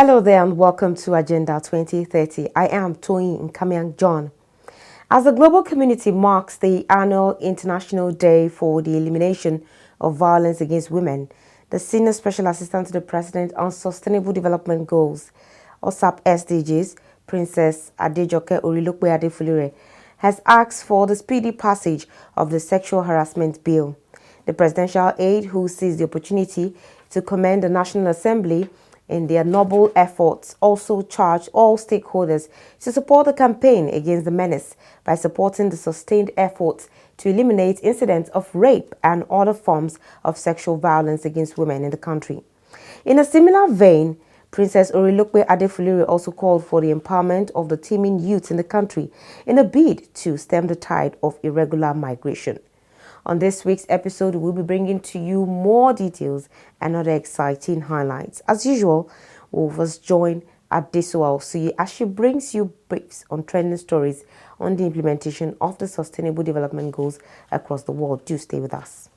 Hello there and welcome to Agenda 2030. I am Toyin Nkamiang John. As the global community marks the annual International Day for the Elimination of Violence Against Women, the Senior Special Assistant to the President on Sustainable Development Goals, OSAP SDGs, Princess Adejoke Orilokpe Adefulire, has asked for the speedy passage of the Sexual Harassment Bill. The presidential aide, who seized the opportunity to commend the National Assembly in their noble efforts, also charged all stakeholders to support the campaign against the menace by supporting the sustained efforts to eliminate incidents of rape and other forms of sexual violence against women in the country. In a similar vein, Princess Orilokpe Adefulire also called for the empowerment of the teeming youth in the country in a bid to stem the tide of irregular migration. On this week's episode, we'll be bringing to you more details and other exciting highlights. As usual, we'll first join Adesuwa Osuyi as she brings you briefs on trending stories on the implementation of the Sustainable Development Goals across the world. Do stay with us.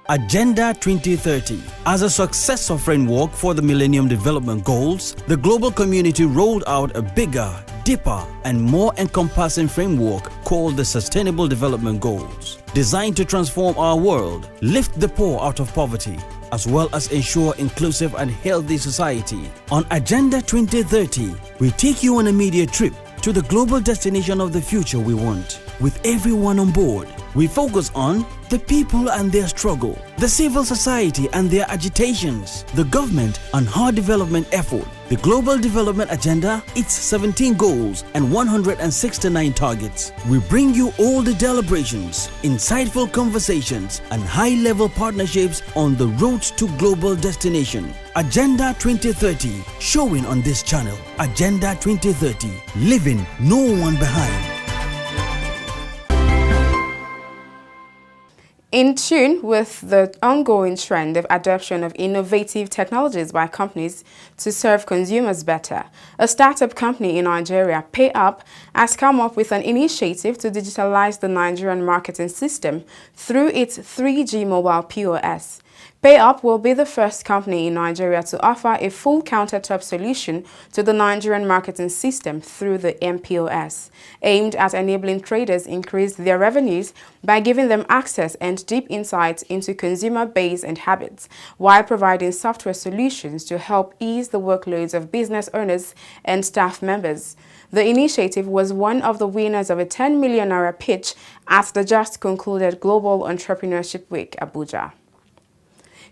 Agenda 2030. As a successor framework for the Millennium Development Goals, the global community rolled out a bigger, deeper, and more encompassing framework called the Sustainable Development Goals, designed to transform our world, lift the poor out of poverty, as well as ensure inclusive and healthy society. On Agenda 2030, we take you on a media trip to the global destination of the future we want. With everyone on board, we focus on the people and their struggle, the civil society and their agitations, the government and her development effort, the Global Development Agenda, its 17 goals and 169 targets. We bring you all the deliberations, insightful conversations, and high-level partnerships on the road to global destination. Agenda 2030, showing on this channel. Agenda 2030, leaving no one behind. In tune with the ongoing trend of adoption of innovative technologies by companies to serve consumers better, a startup company in Nigeria, PayUp, has come up with an initiative to digitalize the Nigerian marketing system through its 3G mobile POS. PayUp will be the first company in Nigeria to offer a full countertop solution to the Nigerian marketing system through the mPOS, aimed at enabling traders increase their revenues by giving them access and deep insights into consumer base and habits, while providing software solutions to help ease the workloads of business owners and staff members. The initiative was one of the winners of a 10 million naira pitch at the just concluded Global Entrepreneurship Week, Abuja.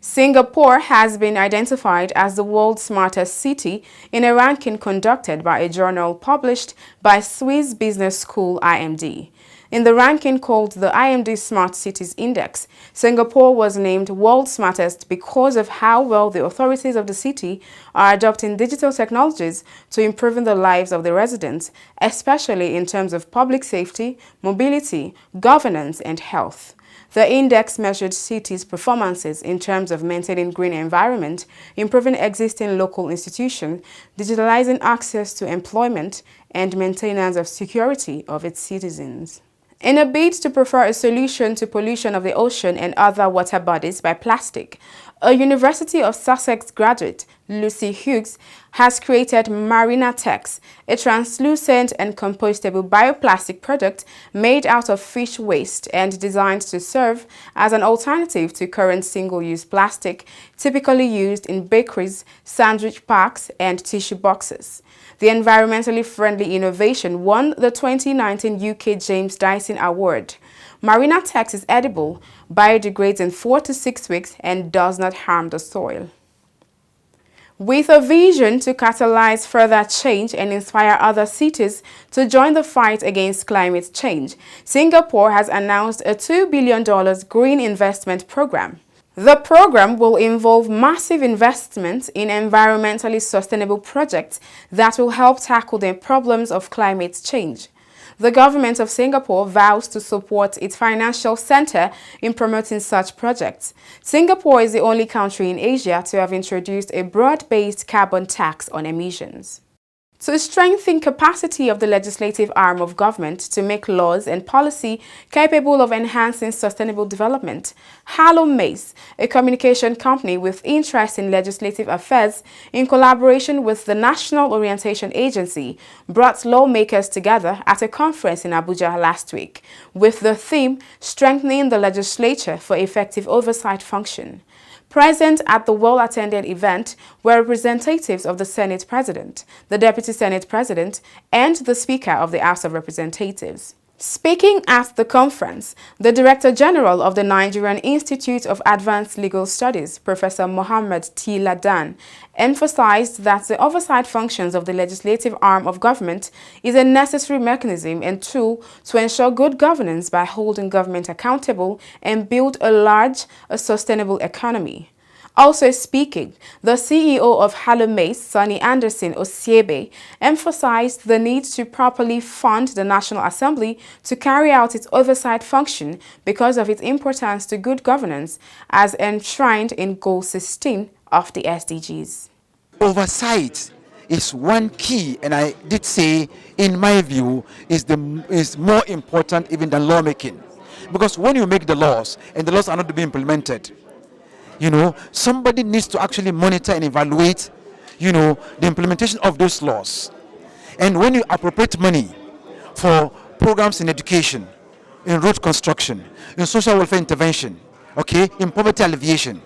Singapore has been identified as the world's smartest city in a ranking conducted by a journal published by Swiss business school IMD. In the ranking called the IMD Smart Cities Index, Singapore was named world's smartest because of how well the authorities of the city are adopting digital technologies to improving the lives of the residents, especially in terms of public safety, mobility, governance, and health. The index measured cities' performances in terms of maintaining green environment, improving existing local institutions, digitalizing access to employment, and maintenance of security of its citizens. In a bid to prefer a solution to pollution of the ocean and other water bodies by plastic, a University of Sussex graduate, Lucy Hughes, has created Marina Tex, a translucent and compostable bioplastic product made out of fish waste and designed to serve as an alternative to current single-use plastic typically used in bakeries, sandwich packs, and tissue boxes. The environmentally friendly innovation won the 2019 UK James Dyson Award. Marina Tex is edible, biodegrades in 4 to 6 weeks, and does not harm the soil. With a vision to catalyze further change and inspire other cities to join the fight against climate change, Singapore has announced a $2 billion green investment program. The program will involve massive investments in environmentally sustainable projects that will help tackle the problems of climate change. The government of Singapore vows to support its financial center in promoting such projects. Singapore is the only country in Asia to have introduced a broad-based carbon tax on emissions. To strengthen capacity of the legislative arm of government to make laws and policy capable of enhancing sustainable development, Hallow Mace, a communication company with interest in legislative affairs, in collaboration with the National Orientation Agency, brought lawmakers together at a conference in Abuja last week, with the theme Strengthening the Legislature for Effective Oversight Function. Present at the well-attended event were representatives of the Senate President, the Deputy Senate President, and the Speaker of the House of Representatives. Speaking at the conference, the Director General of the Nigerian Institute of Advanced Legal Studies, Professor Mohammed T. Ladan, emphasized that the oversight functions of the legislative arm of government is a necessary mechanism and tool to ensure good governance by holding government accountable and build a sustainable economy. Also speaking, the CEO of Hallow Mace, Sonny Anderson Osiebe, emphasized the need to properly fund the National Assembly to carry out its oversight function because of its importance to good governance as enshrined in Goal 16 of the SDGs. Oversight is one key, and I did say, in my view, is more important even than lawmaking. Because when you make the laws and the laws are not being implemented, somebody needs to actually monitor and evaluate, the implementation of those laws. And when you appropriate money for programs in education, in road construction, in social welfare intervention, in poverty alleviation,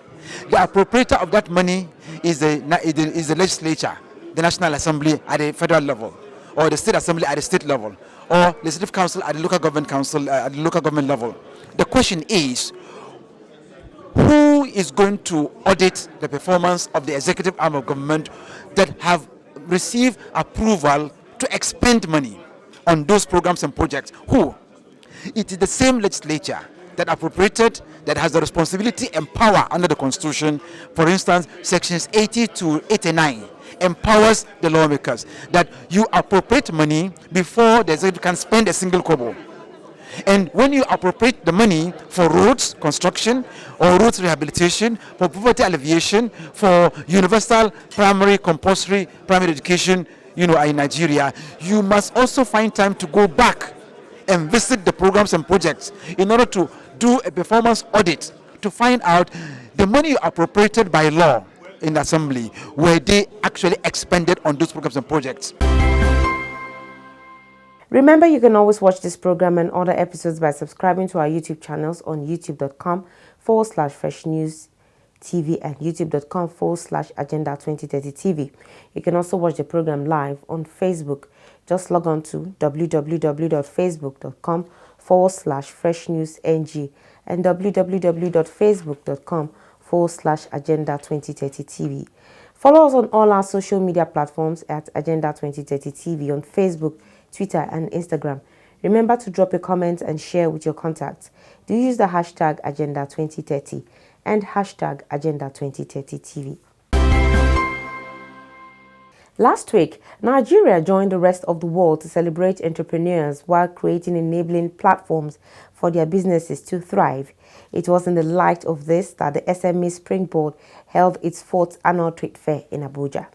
the appropriator of that money is the legislature, the National Assembly at the federal level, or the State Assembly at the state level, or Legislative Council at the local government council at the local government level. The question is, who is going to audit the performance of the executive arm of government that have received approval to expend money on those programs and projects? Who? It is the same legislature that appropriated, that has the responsibility and power under the Constitution. For instance, sections 80 to 89 empowers the lawmakers that you appropriate money before the executive can spend a single kobo. And when you appropriate the money for roads construction or roads rehabilitation, for poverty alleviation, for universal compulsory primary education, in Nigeria, you must also find time to go back and visit the programs and projects in order to do a performance audit to find out the money you appropriated by law in the assembly, were they actually expended on those programs and projects. Remember, you can always watch this program and other episodes by subscribing to our YouTube channels on youtube.com/Fresh News TV and youtube.com/Agenda 2030 TV. You can also watch the program live on Facebook. Just log on to www.facebook.com/Fresh News NG and www.facebook.com/Agenda 2030 TV. Follow us on all our social media platforms at Agenda 2030 TV on Facebook, Twitter, and Instagram. Remember to drop a comment and share with your contacts. Do use the hashtag Agenda 2030 and hashtag Agenda 2030 TV. Last week, Nigeria joined the rest of the world to celebrate entrepreneurs while creating enabling platforms for their businesses to thrive. It was in the light of this that the SME Springboard held its 4th annual trade fair in Abuja.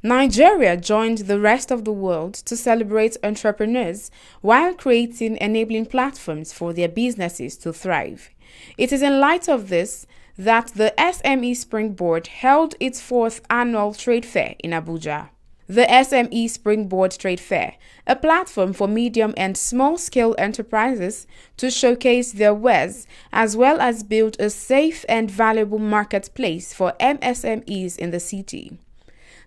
Nigeria joined the rest of the world to celebrate entrepreneurs while creating enabling platforms for their businesses to thrive. It is in light of this that the SME Springboard held its 4th annual trade fair in Abuja. The SME Springboard Trade Fair, a platform for medium and small-scale enterprises to showcase their wares as well as build a safe and valuable marketplace for MSMEs in the city.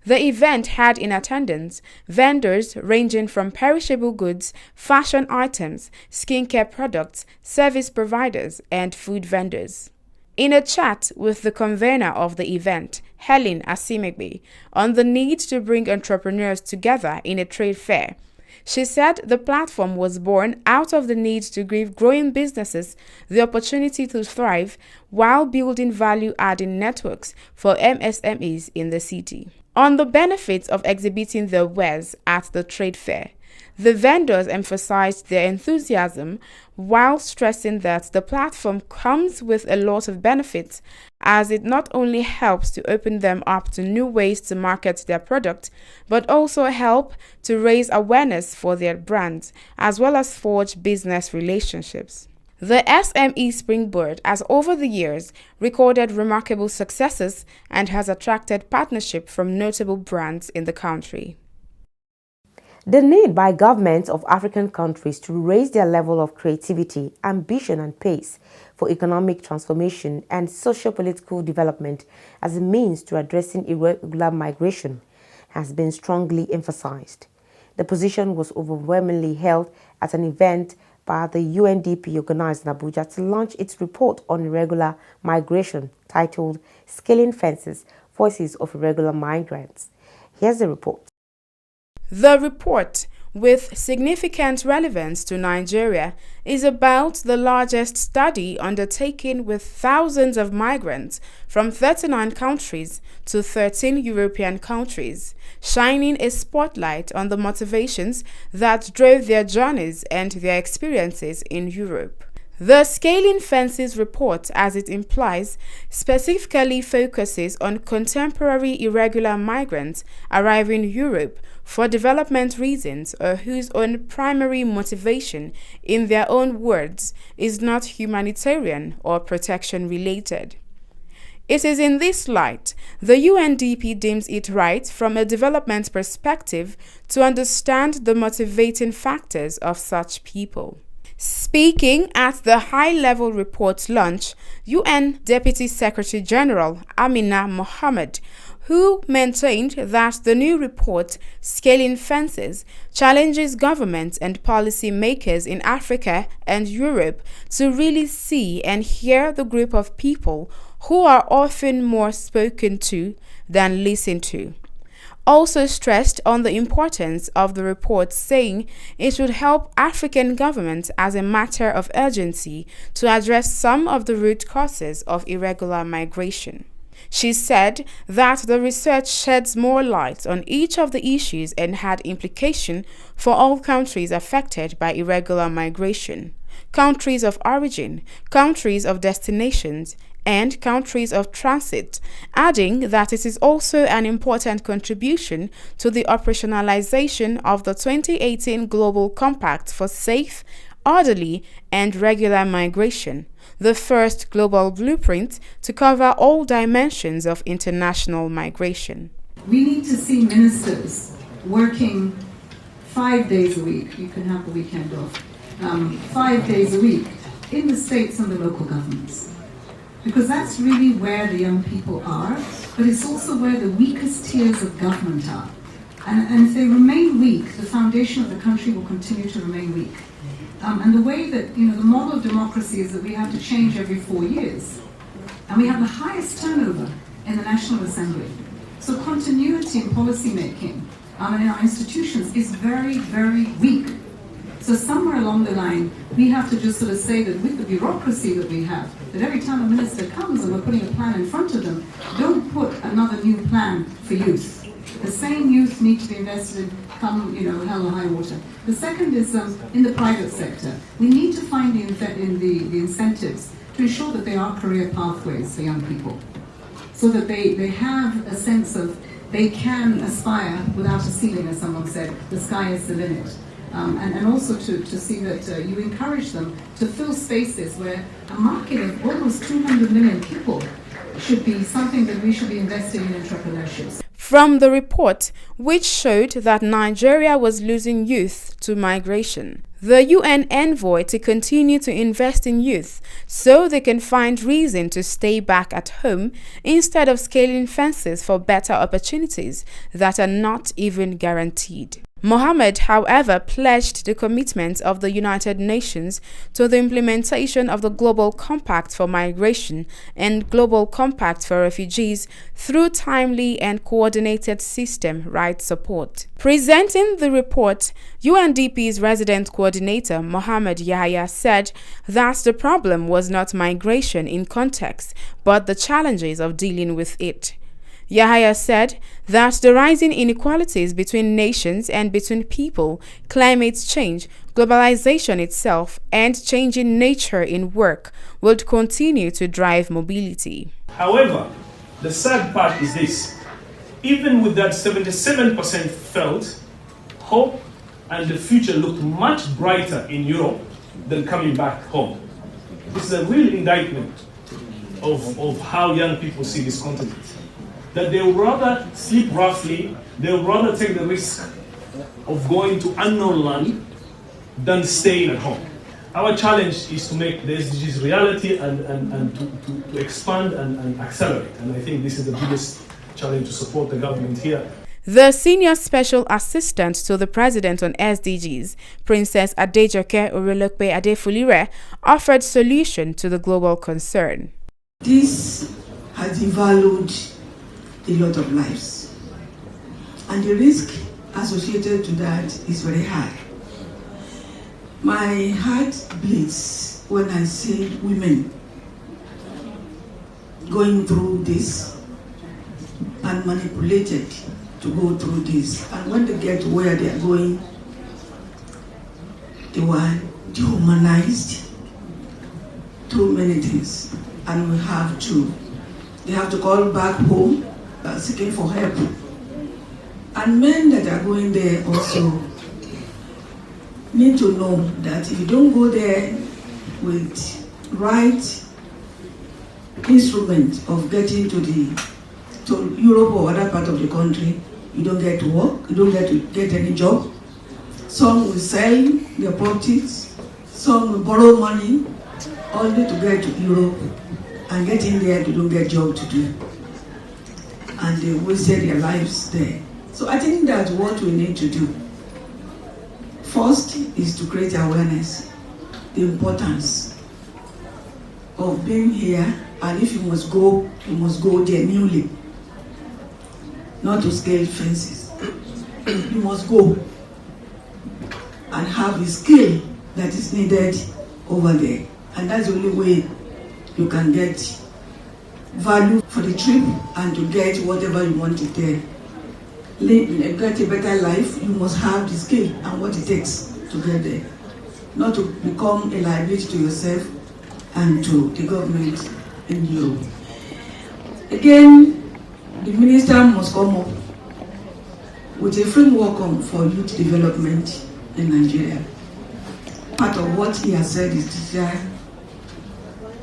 The event had in attendance vendors ranging from perishable goods, fashion items, skincare products, service providers, and food vendors. In a chat with the convener of the event, Helen Asimegbe, on the need to bring entrepreneurs together in a trade fair, she said the platform was born out of the need to give growing businesses the opportunity to thrive while building value-adding networks for MSMEs in the city. On the benefits of exhibiting their wares at the trade fair, the vendors emphasized their enthusiasm while stressing that the platform comes with a lot of benefits as it not only helps to open them up to new ways to market their product, but also help to raise awareness for their brands, as well as forge business relationships. The SME Springboard has over the years recorded remarkable successes and has attracted partnership from notable brands in the country. The need by governments of African countries to raise their level of creativity, ambition and pace for economic transformation and socio-political development as a means to addressing irregular migration has been strongly emphasized. The position was overwhelmingly held at an event by the UNDP organized in Abuja to launch its report on irregular migration titled Scaling Fences, Voices of Irregular Migrants. Here's the report. The report, with significant relevance to Nigeria, is about the largest study undertaken with thousands of migrants from 39 countries to 13 European countries, shining a spotlight on the motivations that drove their journeys and their experiences in Europe. The Scaling Fences report, as it implies, specifically focuses on contemporary irregular migrants arriving in Europe for development reasons or whose own primary motivation, in their own words, is not humanitarian or protection related. It is in this light the UNDP deems it right from a development perspective to understand the motivating factors of such people. Speaking at the high-level report launch, UN Deputy Secretary General Amina Mohammed, who maintained that the new report, Scaling Fences, challenges governments and policy makers in Africa and Europe to really see and hear the group of people who are often more spoken to than listened to. Also stressed on the importance of the report, saying it would help African governments as a matter of urgency to address some of the root causes of irregular migration. She said that the research sheds more light on each of the issues and had implication for all countries affected by irregular migration, countries of origin, countries of destinations, and countries of transit, adding that it is also an important contribution to the operationalization of the 2018 Global Compact for Safe, Orderly, and Regular Migration, the first global blueprint to cover all dimensions of international migration. We need to see ministers working 5 days a week. You can have the weekend off. 5 days a week in the states and the local governments. Because that's really where the young people are, but it's also where the weakest tiers of government are. And if they remain weak, the foundation of the country will continue to remain weak. And the way that, the model of democracy is that we have to change every 4 years. And we have the highest turnover in the National Assembly. So continuity in policy making in our institutions is very, very weak. So somewhere along the line, we have to just sort of say that with the bureaucracy that we have, that every time a minister comes and we're putting a plan in front of them, don't put another new plan for youth. The same youth need to be invested in come, hell or high water. The second is in the private sector. We need to find the incentives to ensure that there are career pathways for young people, so that they have a sense of they can aspire without a ceiling, as someone said. The sky is the limit. And also to see that you encourage them to fill spaces where a market of almost 200 million people should be something that we should be investing in entrepreneurship. From the report, which showed that Nigeria was losing youth to migration, the UN envoy to continue to invest in youth so they can find reason to stay back at home instead of scaling fences for better opportunities that are not even guaranteed. Mohammed, however, pledged the commitment of the United Nations to the implementation of the Global Compact for Migration and Global Compact for Refugees through timely and coordinated system right support. Presenting the report, UNDP's resident coordinator, Mohammed Yahya, said that the problem was not migration in context, but the challenges of dealing with it. Yahaya said that the rising inequalities between nations and between people, climate change, globalization itself, and changing nature in work would continue to drive mobility. However, the sad part is this. Even with that 77% felt, hope and the future looked much brighter in Europe than coming back home. This is a real indictment of how young people see this continent. That they would rather sleep roughly, they would rather take the risk of going to unknown land than staying at home. Our challenge is to make the SDGs reality and to expand and accelerate. And I think this is the biggest challenge to support the government here. The Senior Special Assistant to the President on SDGs, Princess Adejoke Orelokpe Adefulire, offered solution to the global concern. This has devalued a lot of lives, and the risk associated to that is very high. My heart bleeds when I see women going through this and manipulated to go through this, and when they get to where they are going, they were dehumanized through many things, and they have to call back home seeking for help. And men that are going there also need to know that if you don't go there with right instrument of getting to Europe or other part of the country, you don't get to work, you don't get to get any job. Some will sell their properties, some will borrow money only to get to Europe, and getting there they don't get job to do, and they wasted their lives there. So I think that what we need to do first is to create awareness, the importance of being here, and if you must go there newly, not to scale fences. You must go and have the skill that is needed over there, and that's the only way you can get value for the trip and to get whatever you want it there. Get a better life, you must have the skill and what it takes to get there, not to become a liability to yourself and to the government in Europe. Again, the minister must come up with a framework for youth development in Nigeria. Part of what he has said is digital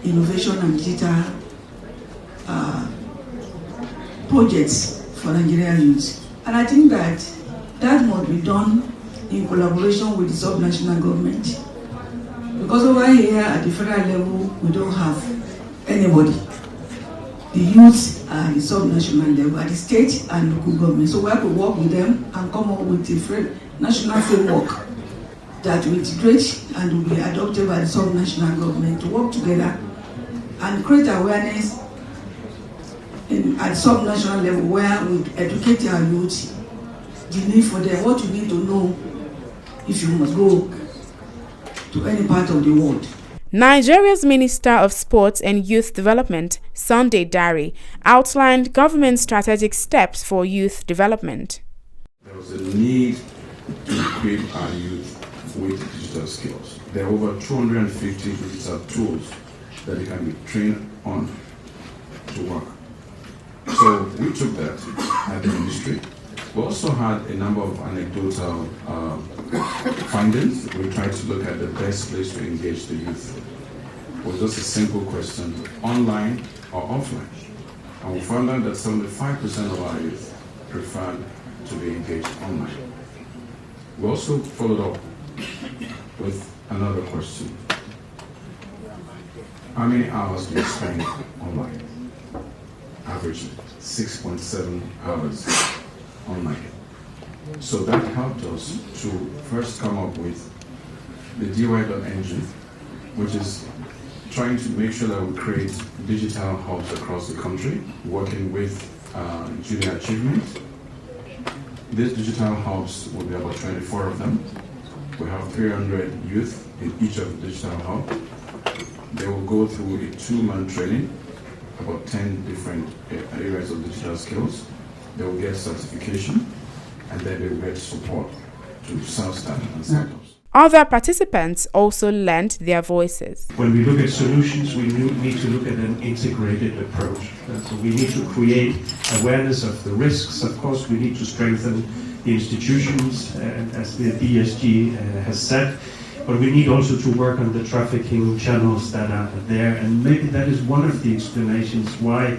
innovation and digital projects for Nigerian youth. And I think that must be done in collaboration with the sub-national government. Because over here at the federal level, we don't have anybody. The youth are at the sub-national level, at the state and local government. So we have to work with them and come up with a national framework that will integrate and will be adopted by the sub-national government to work together and create awareness at sub-national level, where we educate our youth the need for them, what you need to know if you must go to any part of the world. Nigeria's Minister of Sports and Youth Development, Sunday Dari, outlined government strategic steps for youth development. There was a need to equip our youth with digital skills. There are over 250 digital tools that they can be trained on to work. So we took that at the ministry. We also had a number of anecdotal findings. We tried to look at the best place to engage the youth. It was just a simple question, online or offline. And we found out that 75% of our youth preferred to be engaged online. We also followed up with another question. How many hours do you spend online? Averagely 6.7 hours online. So that helped us to first come up with the DY.engine, which is trying to make sure that we create digital hubs across the country, working with junior achievement. These digital hubs will be about 24 of them. We have 300 youth in each of the digital hubs. They will go through a 2-month training about 10 different areas of digital skills. They will get certification, and then they will get support to self-start and startups. Other participants also lent their voices. When we look at solutions, we need to look at an integrated approach. So we need to create awareness of the risks. Of course, we need to strengthen the institutions, as the DSG has said, but we need also to work on the trafficking channels that are there, and maybe that is one of the explanations why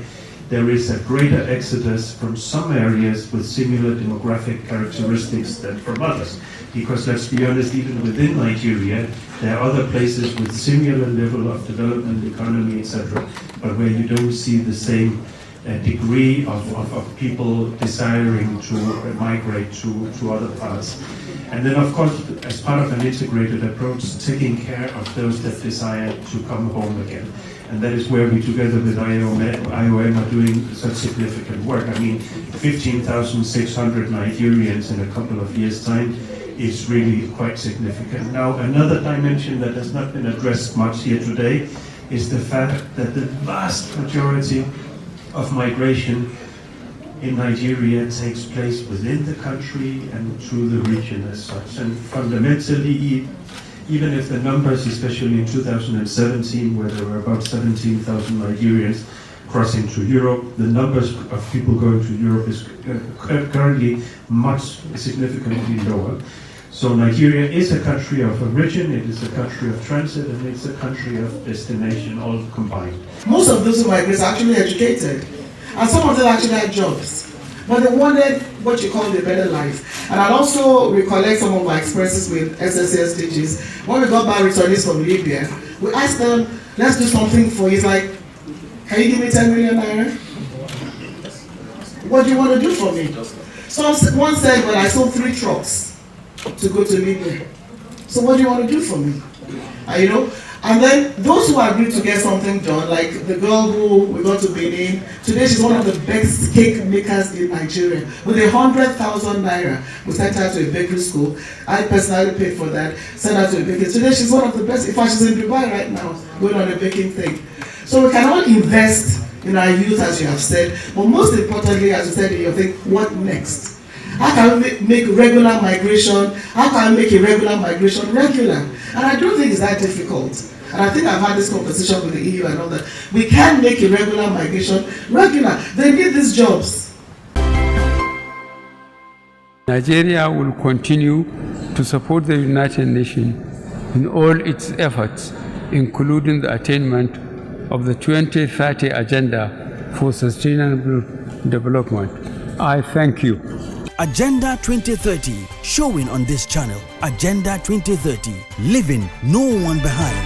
there is a greater exodus from some areas with similar demographic characteristics than from others. Because let's be honest, even within Nigeria, there are other places with similar level of development, economy, etc., but where you don't see the same degree of people desiring to migrate to other parts. And then, of course, as part of an integrated approach, taking care of those that desire to come home again. And that is where we, together with IOM, are doing such significant work. I mean, 15,600 Nigerians in a couple of years' time is really quite significant. Now, another dimension that has not been addressed much here today is the fact that the vast majority of migration in Nigeria takes place within the country and through the region as such. And fundamentally, even if the numbers, especially in 2017, where there were about 17,000 Nigerians crossing to Europe, the numbers of people going to Europe is currently significantly lower. So Nigeria is a country of origin, it is a country of transit, and it's a country of destination, all combined. Most of those who migrate are actually educated, and some of them actually had jobs, but they wanted what you call the better life. And I also recollect some of my experiences with SDGs. When we got back returnees from Libya, we asked them, let's do something for you. It's like, can you give me 10 million naira? What do you want to do for me? One said, well, I sold 3 trucks to go to Libya. So what do you want to do for me? And then those who agreed to get something done, like the girl who we got to Benin, today she's one of the best cake makers in Nigeria. With 100,000 naira, we sent her to a bakery school. I personally paid for that, sent her to a bakery. Today she's one of the best. In fact, she's in Dubai right now, going on a baking thing. So we can all invest in our youth, as you have said, but most importantly, as you said in your thing, what next? How can we make regular migration? How can we make irregular migration regular? And I don't think it's that difficult. And I think I've had this conversation with the EU and all that. We can make irregular migration regular. They need these jobs. Nigeria will continue to support the United Nations in all its efforts, including the attainment of the 2030 Agenda for Sustainable Development. I thank you. Agenda 2030, showing on this channel. Agenda 2030, leaving no one behind.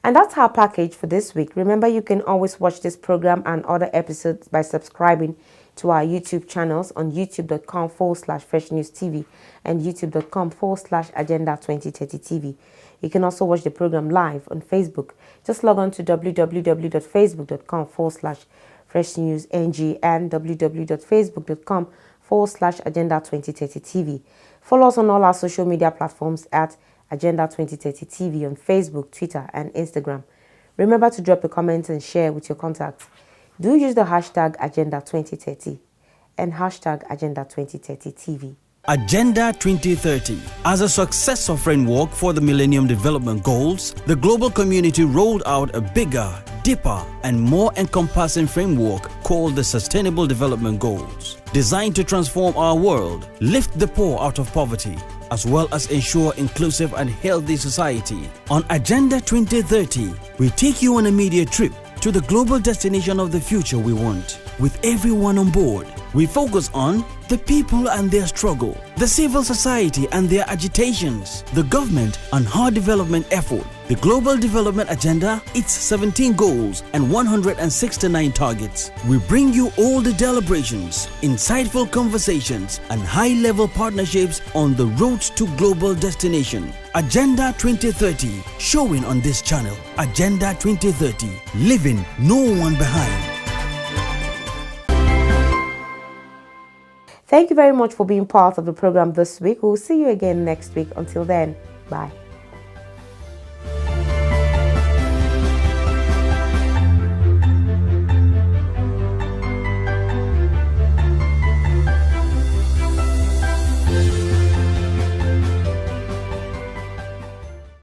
And that's our package for this week. Remember, you can always watch this program and other episodes by subscribing to our YouTube channels on youtube.com/FreshNewsTV and youtube.com/Agenda2030TV. You can also watch the program live on Facebook. Just log on to www.facebook.com/FreshNewsNG and www.facebook.com/Agenda2030TV. Follow us on all our social media platforms at Agenda2030TV on Facebook, Twitter, and Instagram. Remember to drop a comment and share with your contacts. Do use the hashtag Agenda2030 and hashtag Agenda2030TV. Agenda 2030. As a successor framework for the Millennium Development Goals, the global community rolled out a bigger, deeper, and more encompassing framework called the Sustainable Development Goals, designed to transform our world, lift the poor out of poverty, as well as ensure inclusive and healthy society. On Agenda 2030, we take you on a media trip to the global destination of the future we want. With everyone on board, we focus on the people and their struggle, the civil society and their agitations, the government and her development effort, the global development agenda, its 17 goals and 169 targets. We bring you all the deliberations, insightful conversations, and high-level partnerships on the road to global destination. Agenda 2030, showing on this channel. Agenda 2030, leaving no one behind. Thank you very much for being part of the program this week. We'll see you again next week. Until then, bye.